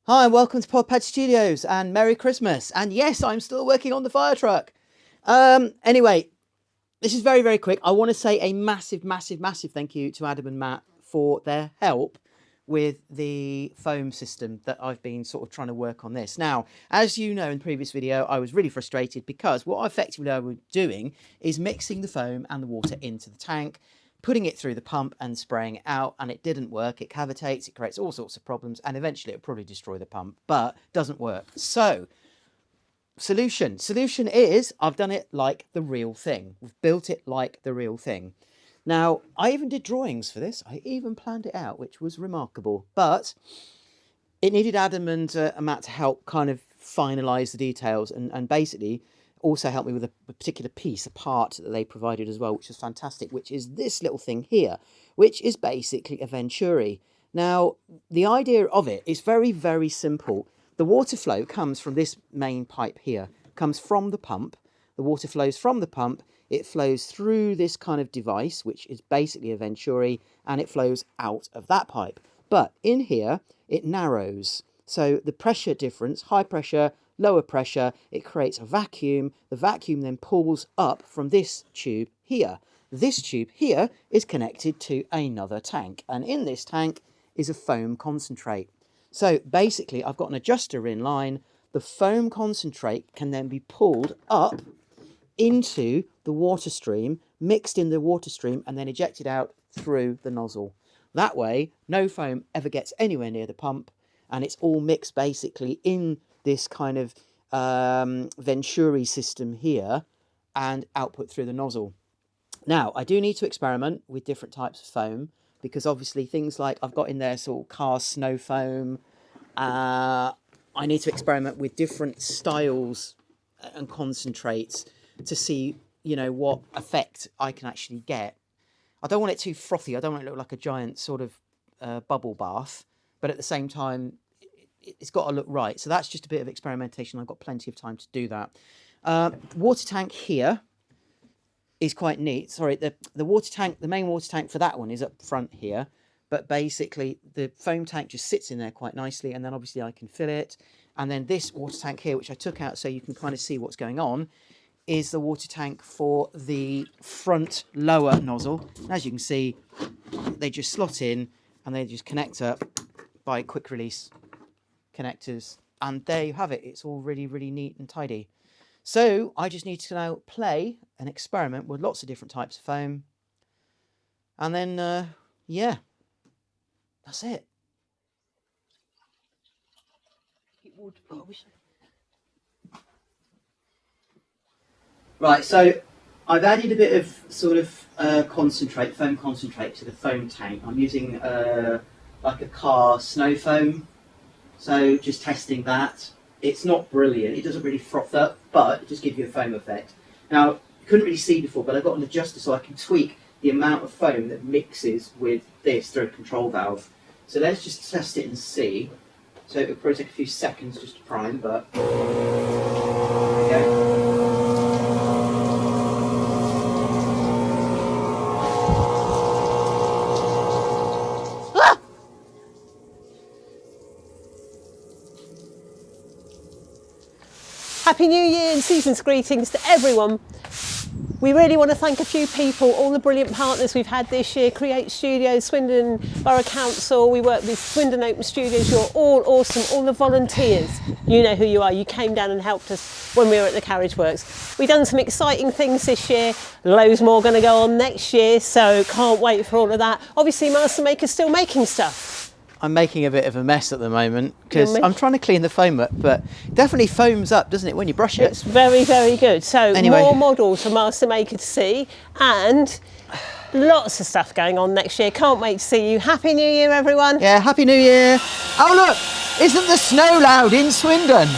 Hi, and welcome to Podpadstudios, and Merry Christmas. And yes, I'm still working on the fire truck. Anyway, this is very, very quick. I want to say a massive, massive, massive thank you to Adam and Matt for their help with the foam system that I've been sort of trying to work on this. Now, as you know in the previous video, I was really frustrated because what effectively I was doing is mixing the foam and the water into the tank, putting it through the pump and spraying it out, and it didn't work. It cavitates, it creates all sorts of problems, and eventually it'll probably destroy the pump, but doesn't work. So, solution is I've done it like the real thing. We've built it like the real thing. Now, I even did drawings for this. I even planned it out, which was remarkable, but it needed Adam and Matt to help kind of finalise the details and basically also helped me with a particular piece, a part that they provided as well, which was fantastic, which is this little thing here, which is basically a Venturi. Now, the idea of it is very, very simple. The water flow comes from this main pipe here, comes from the pump. The water flows from the pump, it flows through this kind of device, which is basically a Venturi, and it flows out of that pipe. But in here, it narrows. So the pressure difference, high pressure, lower pressure, it creates a vacuum. The vacuum then pulls up from this tube here. This tube here is connected to another tank, and in this tank is a foam concentrate. So basically I've got an adjuster in line. The foam concentrate can then be pulled up into the water stream, mixed in the water stream, and then ejected out through the nozzle. That way no foam ever gets anywhere near the pump, and it's all mixed basically in this kind of Venturi system here and output through the nozzle. Now, I do need to experiment with different types of foam because obviously things like I've got in there sort of car snow foam. I need to experiment with different styles and concentrates to see, you know, what effect I can actually get. I don't want it too frothy. I don't want it to look like a giant sort of bubble bath, but at the same time, it's got to look right. So that's just a bit of experimentation. I've got plenty of time to do that. Water tank here is quite neat. Sorry, the water tank, the main water tank for that one is up front here. But basically the foam tank just sits in there quite nicely. And then obviously I can fill it. And then this water tank here, which I took out so you can kind of see what's going on, is the water tank for the front lower nozzle. And as you can see, they just slot in and they just connect up by quick release connectors, and there you have it. It's all really, really neat and tidy. So I just need to now play and experiment with lots of different types of foam, and then yeah, that's it. Right, so I've added a bit of sort of concentrate, foam concentrate to the foam tank. I'm using like a car snow foam. So just testing that. It's not brilliant. It doesn't really froth up, but it just gives you a foam effect. Now, you couldn't really see before, but I've got an adjuster so I can tweak the amount of foam that mixes with this through a control valve. So let's just test it and see. So it'll probably take a few seconds just to prime, but there we go. Happy New Year and season's greetings to everyone. We really want to thank a few people, all the brilliant partners we've had this year, Carriage Studios, Swindon Borough Council, we work with Swindon Open Studios, you're all awesome, all the volunteers, you know who you are, you came down and helped us when we were at the Carriage Works. We've done some exciting things this year, loads more going to go on next year, so can't wait for all of that. Obviously Master Maker's still making stuff. I'm making a bit of a mess at the moment because I'm trying to clean the foam up, but it definitely foams up, doesn't it, when you brush it? It's very, very good. So anyway, more models for Master Maker to see and lots of stuff going on next year. Can't wait to see you. Happy New Year, everyone. Yeah, Happy New Year. Oh, look, isn't the snow loud in Swindon?